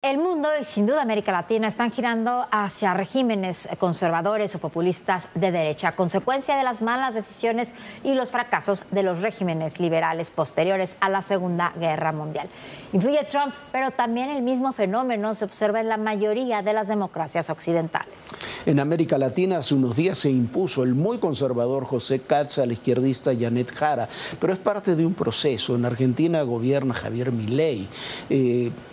El mundo y sin duda América Latina están girando hacia regímenes conservadores o populistas de derecha, a consecuencia de las malas decisiones y los fracasos de los regímenes liberales posteriores a la Segunda Guerra Mundial. Influye Trump, pero también el mismo fenómeno se observa en la mayoría de las democracias occidentales. En América Latina hace unos días se impuso el muy conservador José Kast a la izquierdista Janet Jara, pero es parte de un proceso. En Argentina gobierna Javier Milei,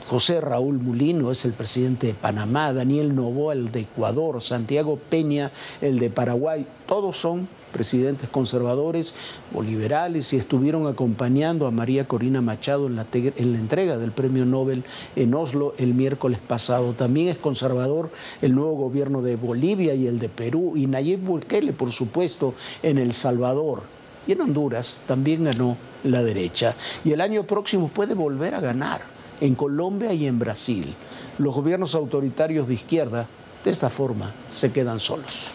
José Raúl Mulino es el presidente de Panamá, Daniel Noboa el de Ecuador, Santiago Peña el de Paraguay, todos son presidentes conservadores o liberales y estuvieron acompañando a María Corina Machado en la entrega del Premio Nobel en Oslo el miércoles pasado. También es conservador el nuevo gobierno de Bolivia y el de Perú, y Nayib Bukele, por supuesto, en El Salvador. Y en Honduras también ganó la derecha. Y el año próximo puede volver a ganar en Colombia y en Brasil. Los gobiernos autoritarios de izquierda, de esta forma, se quedan solos.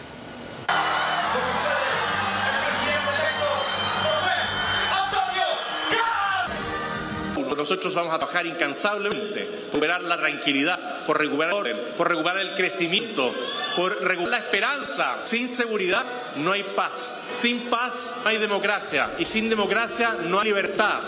Nosotros vamos a trabajar incansablemente por recuperar la tranquilidad, por recuperar el orden, por recuperar el crecimiento, por recuperar la esperanza. Sin seguridad no hay paz, sin paz no hay democracia y sin democracia no hay libertad.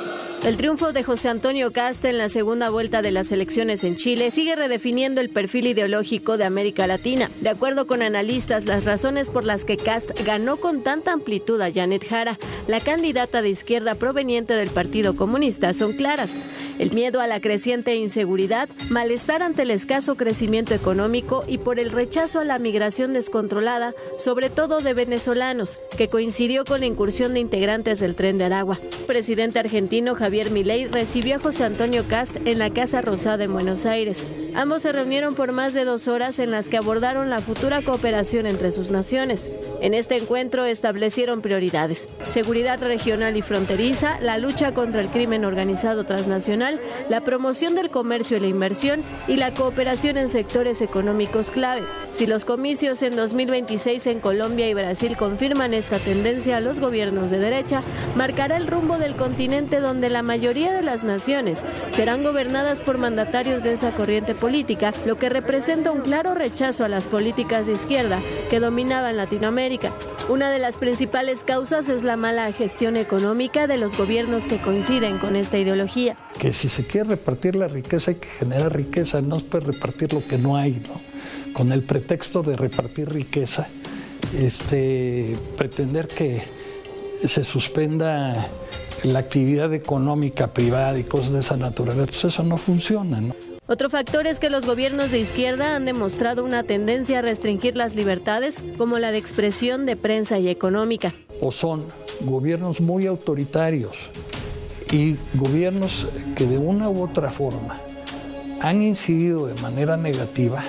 El triunfo de José Antonio Kast en la segunda vuelta de las elecciones en Chile sigue redefiniendo el perfil ideológico de América Latina. De acuerdo con analistas, las razones por las que Kast ganó con tanta amplitud a Janet Jara, la candidata de izquierda proveniente del Partido Comunista, son claras. El miedo a la creciente inseguridad, malestar ante el escaso crecimiento económico y por el rechazo a la migración descontrolada, sobre todo de venezolanos, que coincidió con la incursión de integrantes del Tren de Aragua. El presidente argentino Javier Milei recibió a José Antonio Kast en la Casa Rosada en Buenos Aires. Ambos se reunieron por más de 2 horas en las que abordaron la futura cooperación entre sus naciones. En este encuentro establecieron prioridades: seguridad regional y fronteriza, la lucha contra el crimen organizado transnacional, la promoción del comercio y la inversión y la cooperación en sectores económicos clave. Si los comicios en 2026 en Colombia y Brasil confirman esta tendencia a los gobiernos de derecha, marcará el rumbo del continente, donde la mayoría de las naciones serán gobernadas por mandatarios de esa corriente política, lo que representa un claro rechazo a las políticas de izquierda que dominaban Latinoamérica. Una de las principales causas es la mala gestión económica de los gobiernos que coinciden con esta ideología. Que si se quiere repartir la riqueza hay que generar riqueza, no se puede repartir lo que no hay, ¿no? Con el pretexto de repartir riqueza, pretender que se suspenda la actividad económica privada y cosas de esa naturaleza, pues eso no funciona, ¿no? Otro factor es que los gobiernos de izquierda han demostrado una tendencia a restringir las libertades, como la de expresión, de prensa y económica. O son gobiernos muy autoritarios y gobiernos que de una u otra forma han incidido de manera negativa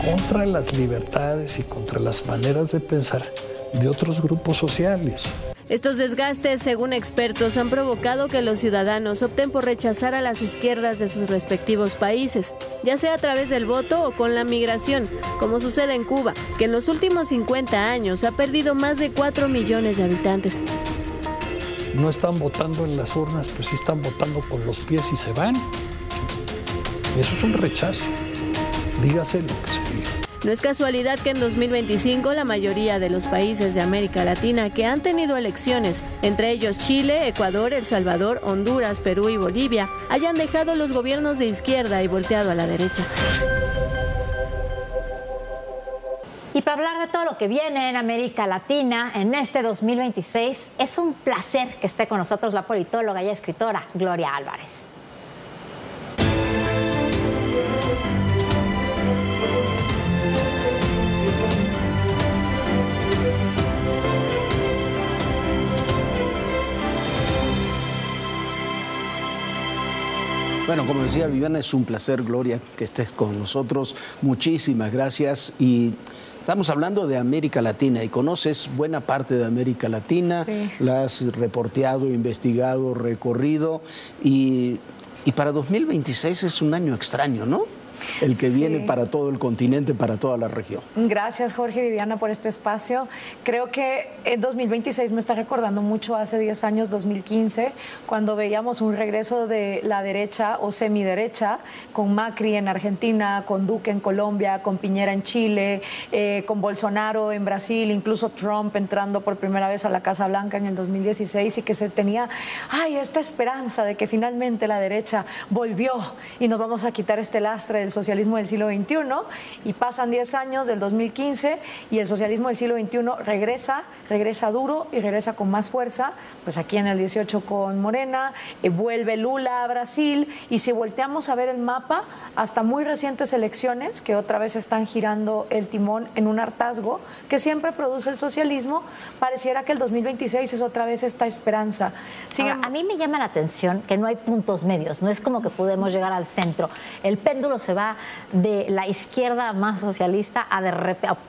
contra las libertades y contra las maneras de pensar de otros grupos sociales. Estos desgastes, según expertos, han provocado que los ciudadanos opten por rechazar a las izquierdas de sus respectivos países, ya sea a través del voto o con la migración, como sucede en Cuba, que en los últimos 50 años ha perdido más de 4 millones de habitantes. No están votando en las urnas, pues sí están votando con los pies y se van. Eso es un rechazo. Dígase lo que se diga. No es casualidad que en 2025 la mayoría de los países de América Latina que han tenido elecciones, entre ellos Chile, Ecuador, El Salvador, Honduras, Perú y Bolivia, hayan dejado los gobiernos de izquierda y volteado a la derecha. Y para hablar de todo lo que viene en América Latina en este 2026, es un placer que esté con nosotros la politóloga y escritora Gloria Álvarez. Bueno, como decía Viviana, es un placer, Gloria, que estés con nosotros. Muchísimas gracias. Y estamos hablando de América Latina y conoces buena parte de América Latina, sí. La has reporteado, investigado, recorrido y para 2026 es un año extraño, ¿no? el que viene para todo el continente, para toda la región. Gracias, Jorge y Viviana, por este espacio. Creo que en 2026 me está recordando mucho hace 10 años, 2015, cuando veíamos un regreso de la derecha o semiderecha, con Macri en Argentina, con Duque en Colombia, con Piñera en Chile, con Bolsonaro en Brasil, incluso Trump entrando por primera vez a la Casa Blanca en el 2016, y que se tenía esta esperanza de que finalmente la derecha volvió y nos vamos a quitar este lastre del socialismo del siglo XXI, y pasan 10 años del 2015 y el socialismo del siglo XXI regresa duro y regresa con más fuerza, pues aquí en el 18 con Morena, vuelve Lula a Brasil, y si volteamos a ver el mapa, hasta muy recientes elecciones que otra vez están girando el timón en un hartazgo que siempre produce el socialismo, pareciera que el 2026 es otra vez esta esperanza. Ahora, a mí me llama la atención que no hay puntos medios, no es como que podemos llegar al centro. El péndulo se va de la izquierda más socialista a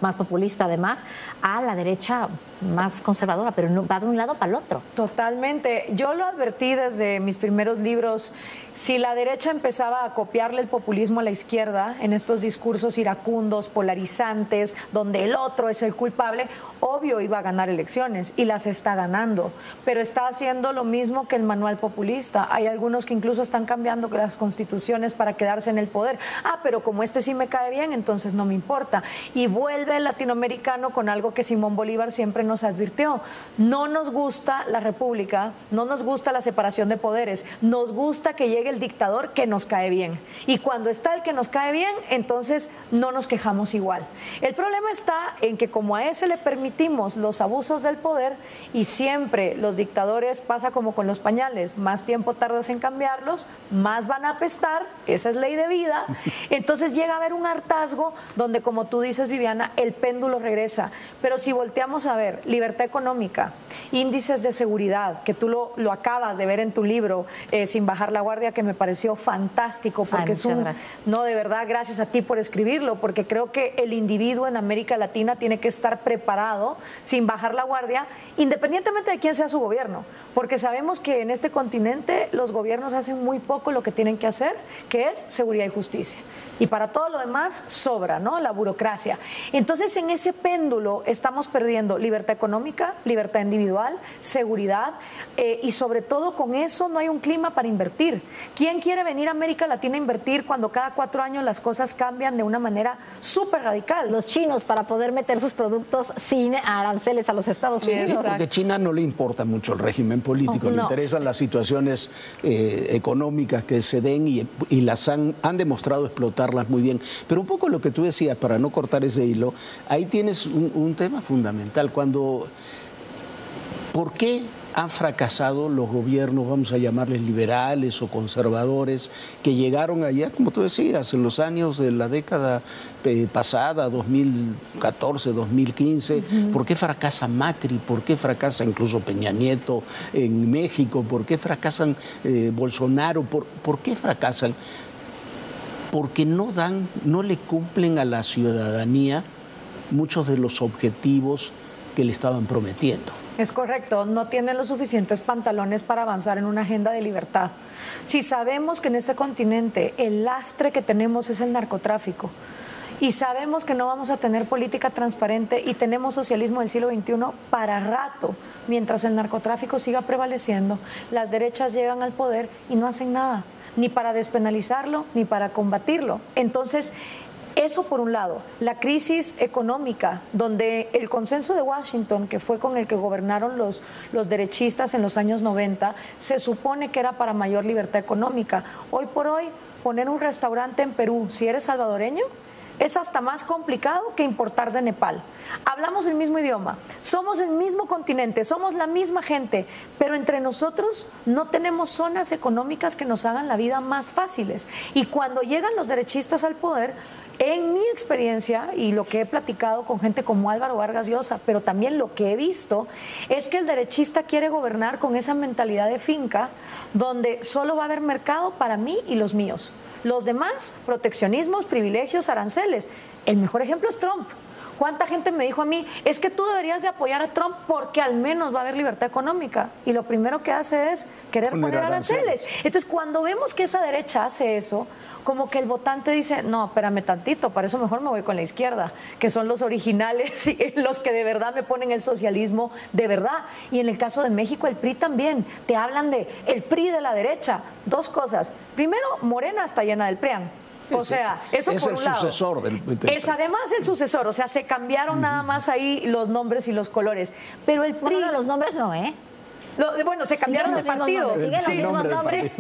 más populista además, a la derecha más conservadora, pero no, va de un lado para el otro. Totalmente. Yo lo advertí desde mis primeros libros. Si la derecha empezaba a copiarle el populismo a la izquierda en estos discursos iracundos, polarizantes, donde el otro es el culpable, obvio iba a ganar elecciones, y las está ganando, pero está haciendo lo mismo que el manual populista. Hay algunos que incluso están cambiando las constituciones para quedarse en el poder. Pero como este sí me cae bien, entonces no me importa. Y vuelve el latinoamericano con algo que Simón Bolívar siempre nos advirtió: no nos gusta la república, no nos gusta la separación de poderes, nos gusta que llegue el dictador que nos cae bien, y cuando está el que nos cae bien, entonces no nos quejamos igual. El problema está en que como a ese le permitimos los abusos del poder, y siempre los dictadores, pasa como con los pañales, más tiempo tardas en cambiarlos, más van a apestar, esa es ley de vida, entonces llega a haber un hartazgo donde, como tú dices, Viviana, el péndulo regresa. Pero si volteamos a ver libertad económica, índices de seguridad, que tú lo acabas de ver en tu libro, Sin bajar la guardia, que me pareció fantástico, porque gracias. No, de verdad, gracias a ti por escribirlo, porque creo que el individuo en América Latina tiene que estar preparado, sin bajar la guardia, independientemente de quién sea su gobierno, porque sabemos que en este continente los gobiernos hacen muy poco lo que tienen que hacer, que es seguridad y justicia. Y para todo lo demás sobra, ¿no? La burocracia. Entonces, en ese péndulo estamos perdiendo libertad económica, libertad individual, seguridad, y sobre todo con eso no hay un clima para invertir. ¿Quién quiere venir a América Latina a invertir cuando cada 4 años las cosas cambian de una manera súper radical? Los chinos, para poder meter sus productos sin aranceles a los Estados Unidos. Sí, porque a China no le importa mucho el régimen político, le interesan las situaciones económicas que se den, y las han demostrado explotarlas muy bien. Pero un poco lo que tú decías, para no cortar ese hilo, ahí tienes un tema fundamental. ¿Por qué han fracasado los gobiernos, vamos a llamarles liberales o conservadores, que llegaron allá, como tú decías, en los años de la década pasada, 2014, 2015? ¿Por qué fracasa Macri? ¿Por qué fracasa incluso Peña Nieto en México? ¿Por qué fracasan Bolsonaro? ¿Por qué fracasan? Porque no le cumplen a la ciudadanía muchos de los objetivos que le estaban prometiendo. Es correcto, no tienen los suficientes pantalones para avanzar en una agenda de libertad. Si sabemos que en este continente el lastre que tenemos es el narcotráfico, y sabemos que no vamos a tener política transparente, y tenemos socialismo del siglo XXI para rato, mientras el narcotráfico siga prevaleciendo, las derechas llegan al poder y no hacen nada, ni para despenalizarlo, ni para combatirlo. Entonces, eso por un lado. La crisis económica, donde el consenso de Washington, que fue con el que gobernaron los derechistas en los años 90, se supone que era para mayor libertad económica. Hoy por hoy, poner un restaurante en Perú, si eres salvadoreño, es hasta más complicado que importar de Nepal. Hablamos el mismo idioma, somos el mismo continente, somos la misma gente, pero entre nosotros no tenemos zonas económicas que nos hagan la vida más fáciles. Y cuando llegan los derechistas al poder, en mi experiencia, y lo que he platicado con gente como Álvaro Vargas Llosa, pero también lo que he visto, es que el derechista quiere gobernar con esa mentalidad de finca, donde solo va a haber mercado para mí y los míos. Los demás, proteccionismos, privilegios, aranceles. El mejor ejemplo es Trump. ¿Cuánta gente me dijo a mí, es que tú deberías de apoyar a Trump porque al menos va a haber libertad económica? Y lo primero que hace es querer poner aranceles. Entonces, cuando vemos que esa derecha hace eso, como que el votante dice, no, espérame tantito, para eso mejor me voy con la izquierda, que son los originales y los que de verdad me ponen el socialismo de verdad. Y en el caso de México, el PRI también. Te hablan de el PRI de la derecha. Dos cosas. Primero, Morena está llena del PRIAN. O sea, eso es por un lado. Es el sucesor del Es además el sucesor, o sea, se cambiaron nada más ahí los nombres y los colores. Pero el PRI... Bueno, los nombres no, ¿eh? Bueno, se cambiaron de partido. Siguen los mismos nombres.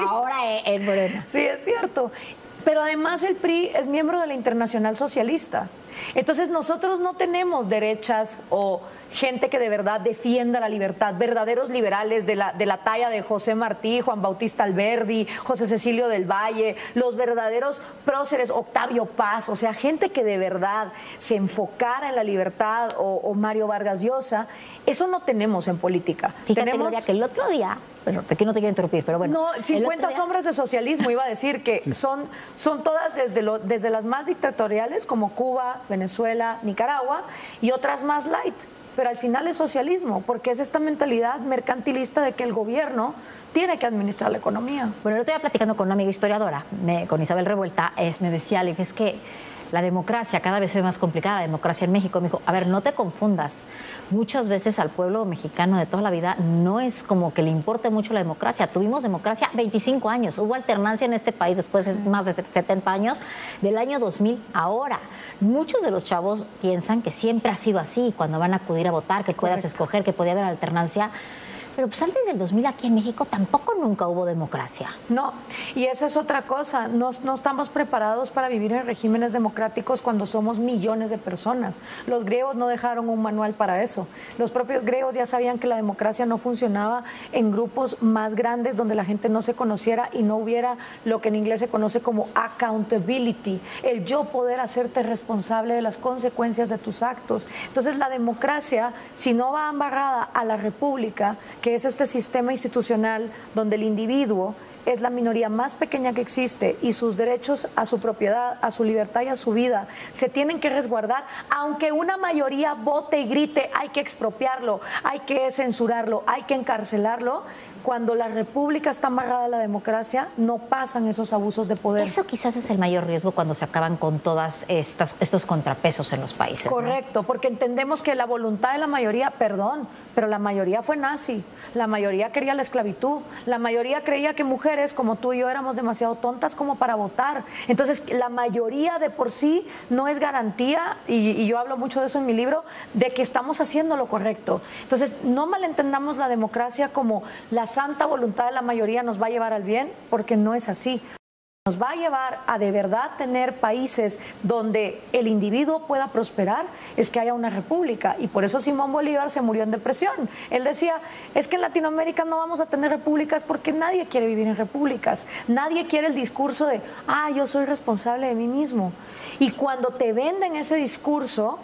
Ahora es Morena. Sí, es cierto. Pero además el PRI es miembro de la Internacional Socialista. Entonces nosotros no tenemos derechas o gente que de verdad defienda la libertad, verdaderos liberales de la talla de José Martí, Juan Bautista Alberdi, José Cecilio del Valle, los verdaderos próceres, Octavio Paz, o sea, gente que de verdad se enfocara en la libertad o Mario Vargas Llosa. Eso no tenemos en política. Fíjate, Gloria, que el otro día, bueno, aquí no te quiero interrumpir, pero bueno. No, 50 sombras de socialismo, iba a decir que son todas desde las más dictatoriales como Cuba, Venezuela, Nicaragua y otras más light. Pero al final es socialismo, porque es esta mentalidad mercantilista de que el gobierno tiene que administrar la economía. Bueno, yo estaba platicando con una amiga historiadora, con Isabel Revuelta, me decía, le dije, es que la democracia cada vez es más complicada, la democracia en México. Me dijo, a ver, no te confundas. Muchas veces al pueblo mexicano de toda la vida no es como que le importe mucho la democracia. Tuvimos democracia 25 años. Hubo alternancia en este país después de más de 70 años, del año 2000 ahora. Muchos de los chavos piensan que siempre ha sido así, cuando van a acudir a votar, que puedas escoger, que podía haber alternancia. Pero pues antes del 2000 aquí en México tampoco nunca hubo democracia. No, y esa es otra cosa, no estamos preparados para vivir en regímenes democráticos cuando somos millones de personas. Los griegos no dejaron un manual para eso. Los propios griegos ya sabían que la democracia no funcionaba en grupos más grandes donde la gente no se conociera y no hubiera lo que en inglés se conoce como accountability, el yo poder hacerte responsable de las consecuencias de tus actos. Entonces la democracia, si no va amarrada a la república, que es este sistema institucional donde el individuo es la minoría más pequeña que existe y sus derechos a su propiedad, a su libertad y a su vida se tienen que resguardar, aunque una mayoría vote y grite, hay que expropiarlo, hay que censurarlo, hay que encarcelarlo. Cuando la república está amarrada a la democracia, no pasan esos abusos de poder. Eso quizás es el mayor riesgo cuando se acaban con todas estos contrapesos en los países. Correcto, ¿no? Porque entendemos que la voluntad de la mayoría, perdón, pero la mayoría fue nazi, la mayoría quería la esclavitud, la mayoría creía que mujeres como tú y yo éramos demasiado tontas como para votar. Entonces, la mayoría de por sí no es garantía, y yo hablo mucho de eso en mi libro, de que estamos haciendo lo correcto. Entonces, no malentendamos la democracia como la santa voluntad de la mayoría nos va a llevar al bien, porque no es así. Nos va a llevar a de verdad tener países donde el individuo pueda prosperar, es que haya una república. Y por eso Simón Bolívar se murió en depresión. Él decía, es que en Latinoamérica no vamos a tener repúblicas porque nadie quiere vivir en repúblicas. Nadie quiere el discurso de, yo soy responsable de mí mismo. Y cuando te venden ese discurso,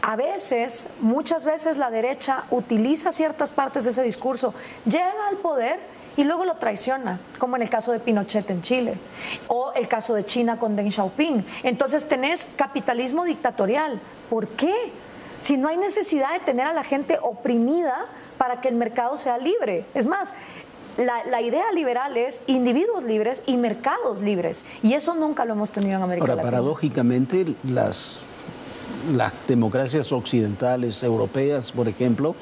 a veces, muchas veces la derecha utiliza ciertas partes de ese discurso, llega al poder y luego lo traiciona, como en el caso de Pinochet en Chile o el caso de China con Deng Xiaoping. Entonces tenés capitalismo dictatorial. ¿Por qué? Si no hay necesidad de tener a la gente oprimida para que el mercado sea libre. Es más, la idea liberal es individuos libres y mercados libres, y eso nunca lo hemos tenido en América Latina. Paradójicamente, las democracias occidentales, europeas, por ejemplo,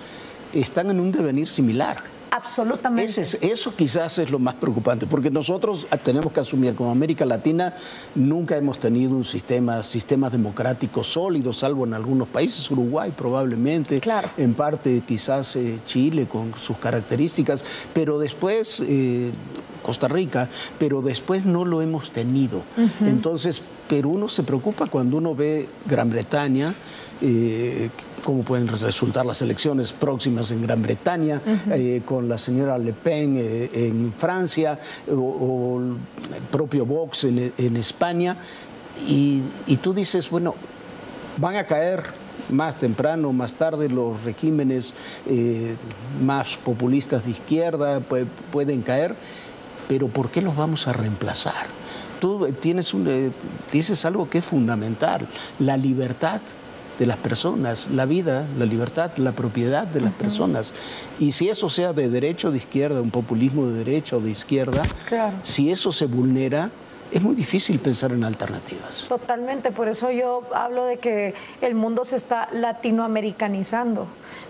están en un devenir similar. Absolutamente. Eso quizás es lo más preocupante, porque nosotros tenemos que asumir, como América Latina, nunca hemos tenido un sistemas democráticos sólidos, salvo en algunos países, Uruguay probablemente, claro, en parte quizás Chile con sus características, pero después Costa Rica, pero después no lo hemos tenido. Entonces, pero uno se preocupa cuando uno ve Gran Bretaña, cómo pueden resultar las elecciones próximas en Gran Bretaña, con la señora Le Pen en Francia, o el propio Vox en España, y tú dices, bueno, van a caer más temprano, más tarde, los regímenes más populistas de izquierda pueden caer, pero ¿por qué los vamos a reemplazar? Tú dices algo que es fundamental, la libertad de las personas, la vida, la libertad, la propiedad de las personas. Y si eso sea de derecha o de izquierda, un populismo de derecha o de izquierda, si eso se vulnera, es muy difícil pensar en alternativas. Totalmente, por eso yo hablo de que el mundo se está latinoamericanizando.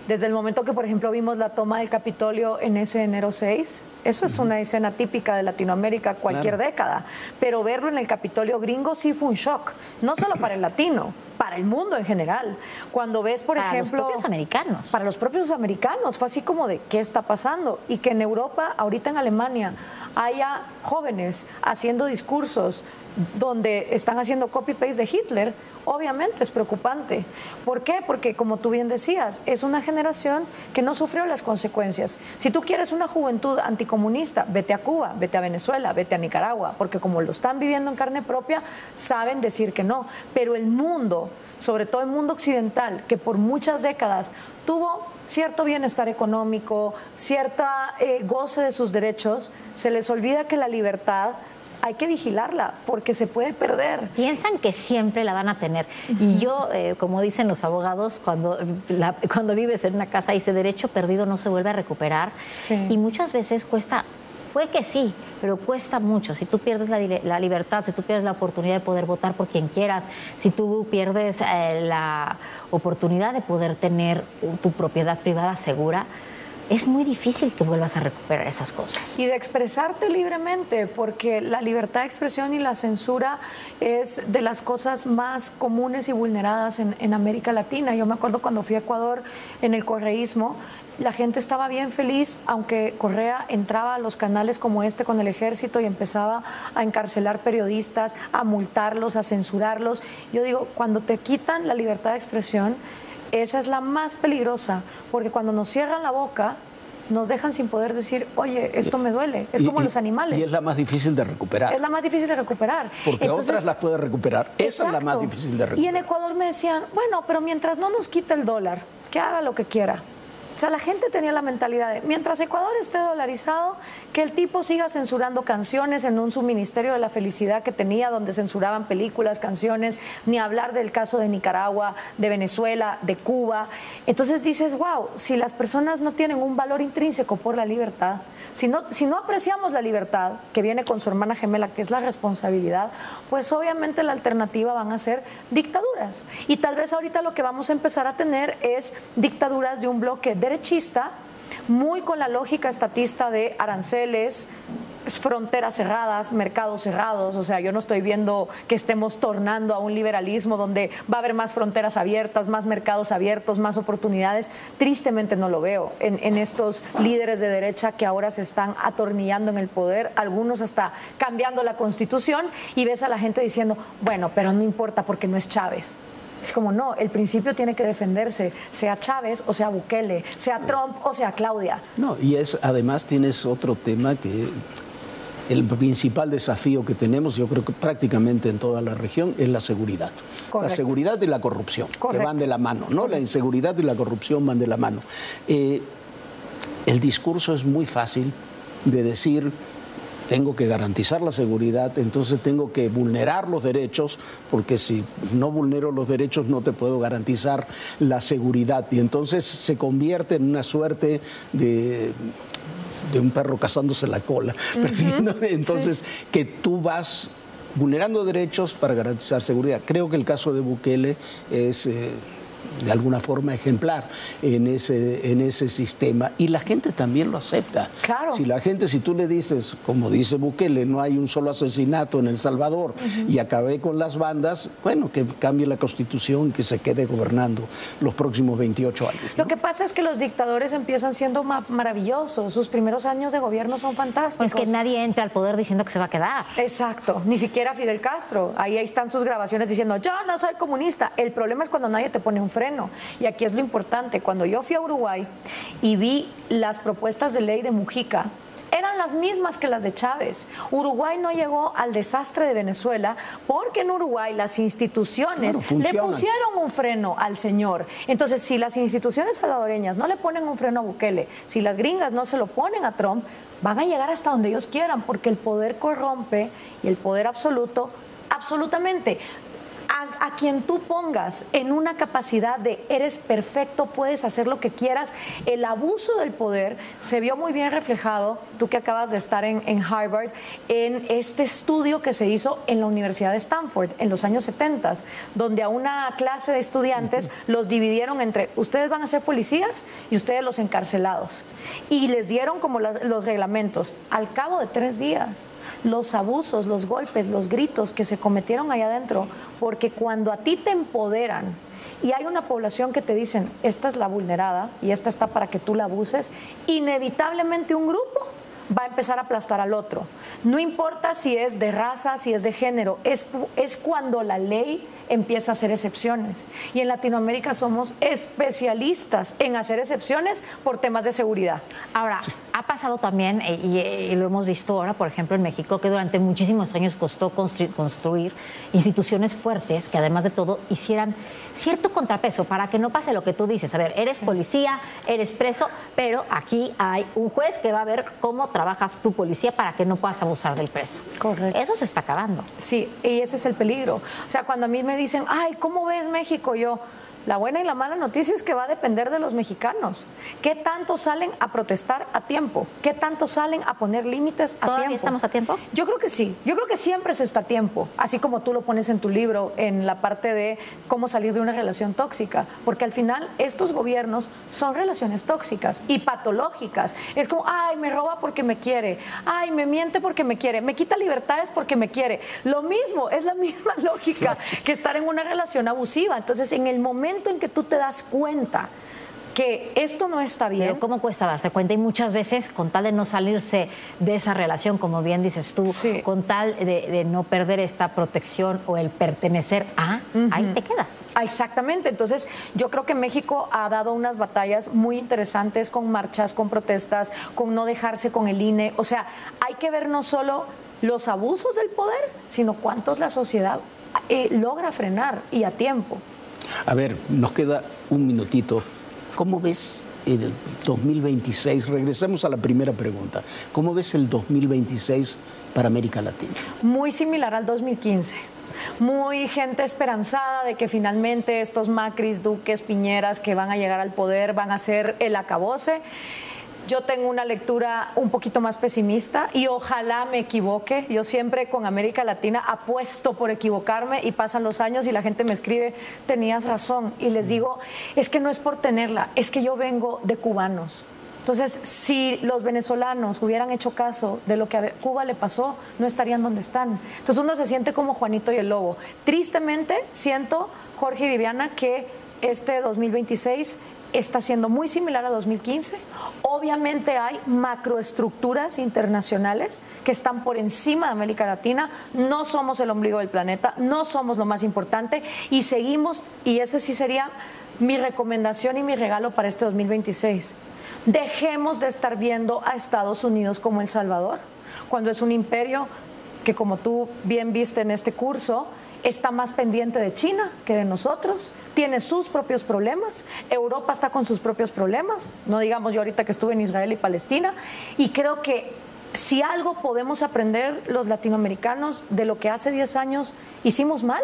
Desde el momento que, por ejemplo, vimos la toma del Capitolio en ese enero 6, eso es una escena típica de Latinoamérica cualquier década, pero verlo en el Capitolio gringo sí fue un shock, no solo para el latino, para el mundo en general. Cuando ves, por ejemplo... Para los propios americanos. Para los propios americanos, fue así como de, ¿qué está pasando? Y que en Europa, ahorita en Alemania, haya jóvenes haciendo discursos donde están haciendo copy-paste de Hitler, obviamente es preocupante. ¿Por qué? Porque, como tú bien decías, es una generación que no sufrió las consecuencias. Si tú quieres una juventud anticomunista, vete a Cuba, vete a Venezuela, vete a Nicaragua, porque como lo están viviendo en carne propia, saben decir que no. Pero el mundo, sobre todo el mundo occidental, que por muchas décadas tuvo cierto bienestar económico, cierta goce de sus derechos, se les olvida que la libertad hay que vigilarla porque se puede perder. Piensan que siempre la van a tener. Y yo, como dicen los abogados, cuando vives en una casa y ese derecho perdido no se vuelve a recuperar. Y muchas veces cuesta, puede que sí, pero cuesta mucho. Si tú pierdes la libertad, si tú pierdes la oportunidad de poder votar por quien quieras, si tú pierdes la oportunidad de poder tener tu propiedad privada segura, es muy difícil que vuelvas a recuperar esas cosas. Y de expresarte libremente, porque la libertad de expresión y la censura es de las cosas más comunes y vulneradas en América Latina. Yo me acuerdo cuando fui a Ecuador en el correísmo, la gente estaba bien feliz, aunque Correa entraba a los canales como este con el ejército y empezaba a encarcelar periodistas, a multarlos, a censurarlos. Yo digo, cuando te quitan la libertad de expresión, esa es la más peligrosa, porque cuando nos cierran la boca, nos dejan sin poder decir, oye, esto me duele. Es como los animales. Y es la más difícil de recuperar. Es la más difícil de recuperar. Porque entonces, otras las puede recuperar. Esa es la más difícil de recuperar. Y en Ecuador me decían, bueno, pero mientras no nos quite el dólar, que haga lo que quiera. O sea, la gente tenía la mentalidad de, mientras Ecuador esté dolarizado, que el tipo siga censurando canciones en un subministerio de la felicidad que tenía, donde censuraban películas, canciones, ni hablar del caso de Nicaragua, de Venezuela, de Cuba. Entonces dices, wow, si las personas no tienen un valor intrínseco por la libertad, si no apreciamos la libertad, que viene con su hermana gemela, que es la responsabilidad, pues obviamente la alternativa van a ser dictaduras. Y tal vez ahorita lo que vamos a empezar a tener es dictaduras de un bloque derechista, muy con la lógica estatista de aranceles, fronteras cerradas, mercados cerrados. O sea, yo no estoy viendo que estemos tornando a un liberalismo donde va a haber más fronteras abiertas, más mercados abiertos, más oportunidades. Tristemente no lo veo en estos líderes de derecha que ahora se están atornillando en el poder, algunos hasta cambiando la Constitución, y ves a la gente diciendo, bueno, pero no importa porque no es Chávez. Es como, no, el principio tiene que defenderse, sea Chávez o sea Bukele, sea Trump o sea Claudia. No, y además tienes otro tema que el principal desafío que tenemos, yo creo que prácticamente en toda la región, es la seguridad. Correcto. La seguridad y la corrupción, correcto, que van de la mano, ¿no? Correcto. La inseguridad y la corrupción van de la mano. El discurso es muy fácil de decir, tengo que garantizar la seguridad, entonces tengo que vulnerar los derechos, porque si no vulnero los derechos no te puedo garantizar la seguridad. Y entonces se convierte en una suerte de un perro cazándose la cola. Entonces, sí, que tú vas vulnerando derechos para garantizar seguridad. Creo que el caso de Bukele es de alguna forma ejemplar en ese sistema, y la gente también lo acepta. Claro. Si tú le dices, como dice Bukele, no hay un solo asesinato en El Salvador y acabé con las bandas, bueno, que cambie la Constitución y que se quede gobernando los próximos 28 años, ¿no? Lo que pasa es que los dictadores empiezan siendo maravillosos, sus primeros años de gobierno son fantásticos. Pues que nadie entra al poder diciendo que se va a quedar. Exacto, ni siquiera Fidel Castro. Ahí están sus grabaciones diciendo, yo no soy comunista. El problema es cuando nadie te pone un freno. Y aquí es lo importante. Cuando yo fui a Uruguay y vi las propuestas de ley de Mujica, eran las mismas que las de Chávez. Uruguay no llegó al desastre de Venezuela porque en Uruguay las instituciones le pusieron un freno al señor. Entonces, si las instituciones salvadoreñas no le ponen un freno a Bukele, si las gringas no se lo ponen a Trump, van a llegar hasta donde ellos quieran, porque el poder corrompe y el poder absoluto, absolutamente. a quien tú pongas en una capacidad de eres perfecto, puedes hacer lo que quieras, el abuso del poder se vio muy bien reflejado, tú que acabas de estar en Harvard, en este estudio que se hizo en la Universidad de Stanford en los años 70, donde a una clase de estudiantes los dividieron entre ustedes van a ser policías y ustedes los encarcelados. Y les dieron como los reglamentos. Al cabo de 3 días, los abusos, los golpes, los gritos que se cometieron allá adentro, porque cuando a ti te empoderan y hay una población que te dicen, esta es la vulnerada y esta está para que tú la abuses, inevitablemente un grupo va a empezar a aplastar al otro. No importa si es de raza, si es de género, es cuando la ley empieza a hacer excepciones. Y en Latinoamérica somos especialistas en hacer excepciones por temas de seguridad. Ahora, ha pasado también, y lo hemos visto ahora, por ejemplo, en México, que durante muchísimos años costó construir instituciones fuertes que además de todo hicieran cierto contrapeso para que no pase lo que tú dices. A ver, eres policía, eres preso, pero aquí hay un juez que va a ver cómo trabajas tu policía para que no puedas abusar del preso. Correcto. Eso se está acabando. Sí, y ese es el peligro. O sea, cuando a mí me dicen, ay, ¿cómo ves México? Yo, la buena y la mala noticia es que va a depender de los mexicanos. ¿Qué tanto salen a protestar a tiempo? ¿Qué tanto salen a poner límites a tiempo? ¿Todavía estamos a tiempo? Yo creo que sí. Yo creo que siempre se está a tiempo. Así como tú lo pones en tu libro, en la parte de cómo salir de una relación tóxica. Porque al final estos gobiernos son relaciones tóxicas y patológicas. Es como, ay, me roba porque me quiere. Ay, me miente porque me quiere. Me quita libertades porque me quiere. Lo mismo, es la misma lógica que estar en una relación abusiva. Entonces, en el momento en que tú te das cuenta que esto no está bien. Pero ¿cómo cuesta darse cuenta? Y muchas veces, con tal de no salirse de esa relación, como bien dices tú, sí, con tal de no perder esta protección o el pertenecer a, ahí te quedas. Exactamente. Entonces, yo creo que México ha dado unas batallas muy interesantes con marchas, con protestas, con no dejarse con el INE. O sea, hay que ver no solo los abusos del poder, sino cuántos la sociedad logra frenar y a tiempo. A ver, nos queda un minutito. ¿Cómo ves el 2026? Regresemos a la primera pregunta. ¿Cómo ves el 2026 para América Latina? Muy similar al 2015. Muy gente esperanzada de que finalmente estos Macris, Duques, Piñeras que van a llegar al poder van a ser el acabose. Yo tengo una lectura un poquito más pesimista y ojalá me equivoque. Yo siempre con América Latina apuesto por equivocarme y pasan los años y la gente me escribe, tenías razón. Y les digo, es que no es por tenerla, es que yo vengo de cubanos. Entonces, si los venezolanos hubieran hecho caso de lo que a Cuba le pasó, no estarían donde están. Entonces uno se siente como Juanito y el Lobo. Tristemente siento, Jorge y Viviana, que este 2026 está siendo muy similar a 2015. Obviamente hay macroestructuras internacionales que están por encima de América Latina. No somos el ombligo del planeta, no somos lo más importante y seguimos, y ese sí sería mi recomendación y mi regalo para este 2026. Dejemos de estar viendo a Estados Unidos como El Salvador, cuando es un imperio que, como tú bien viste en este curso, está más pendiente de China que de nosotros, tiene sus propios problemas, Europa está con sus propios problemas, no digamos yo ahorita que estuve en Israel y Palestina, y creo que si algo podemos aprender los latinoamericanos de lo que hace 10 años hicimos mal,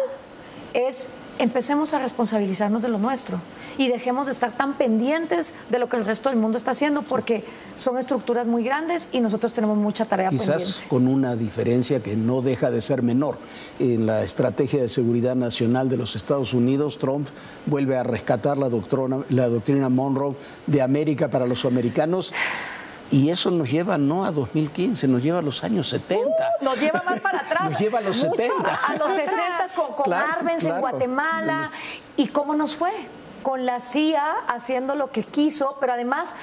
es empecemos a responsabilizarnos de lo nuestro y dejemos de estar tan pendientes de lo que el resto del mundo está haciendo, porque son estructuras muy grandes y nosotros tenemos mucha tarea pendiente. Quizás con una diferencia que no deja de ser menor. En la estrategia de seguridad nacional de los Estados Unidos, Trump vuelve a rescatar la doctrina Monroe de América para los americanos. Y eso nos lleva no a 2015, nos lleva a los años 70. Nos lleva más para atrás. Nos lleva a los 70. A los 60 con claro, Arbenz en Guatemala. ¿Y cómo nos fue? Con la CIA haciendo lo que quiso, pero además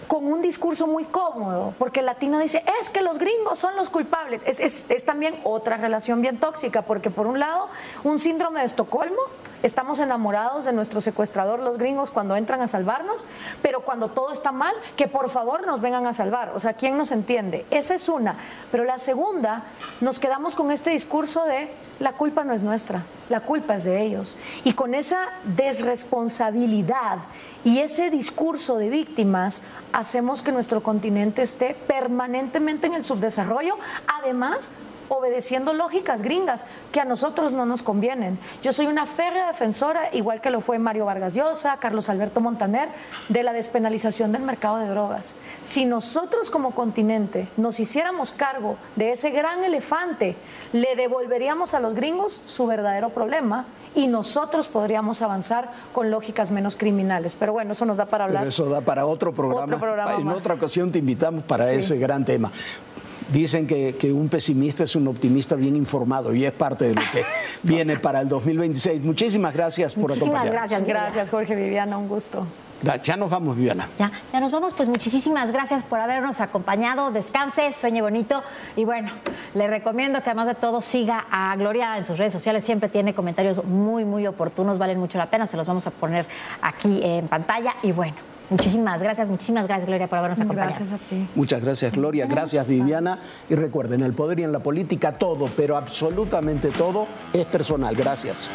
con un discurso muy cómodo, porque el latino dice, es que los gringos son los culpables. Es también otra relación bien tóxica, porque por un lado, un síndrome de Estocolmo, estamos enamorados de nuestro secuestrador, los gringos, cuando entran a salvarnos, pero cuando todo está mal, que por favor nos vengan a salvar. O sea, ¿quién nos entiende? Esa es una. Pero la segunda, nos quedamos con este discurso de la culpa no es nuestra, la culpa es de ellos. Y con esa desresponsabilidad y ese discurso de víctimas, hacemos que nuestro continente esté permanentemente en el subdesarrollo, además obedeciendo lógicas gringas que a nosotros no nos convienen. Yo soy una férrea defensora, igual que lo fue Mario Vargas Llosa, Carlos Alberto Montaner, de la despenalización del mercado de drogas. Si nosotros como continente nos hiciéramos cargo de ese gran elefante, le devolveríamos a los gringos su verdadero problema y nosotros podríamos avanzar con lógicas menos criminales. Pero bueno, eso nos da para hablar. Pero eso da para otro programa. En más. Otra ocasión te invitamos para ese gran tema. Dicen que un pesimista es un optimista bien informado y es parte de lo que viene para el 2026. Muchísimas gracias por acompañarnos. Gracias, Jorge, Viviana, un gusto. Ya nos vamos, Viviana. Ya nos vamos, pues muchísimas gracias por habernos acompañado. Descanse, sueñe bonito y bueno, le recomiendo que además de todo siga a Gloria en sus redes sociales. Siempre tiene comentarios muy oportunos, valen mucho la pena. Se los vamos a poner aquí en pantalla y bueno. Muchísimas gracias, Gloria, por habernos acompañado. Gracias a ti. Muchas gracias, Gloria. Gracias, Viviana. Y recuerden, el poder y en la política todo, pero absolutamente todo es personal. Gracias.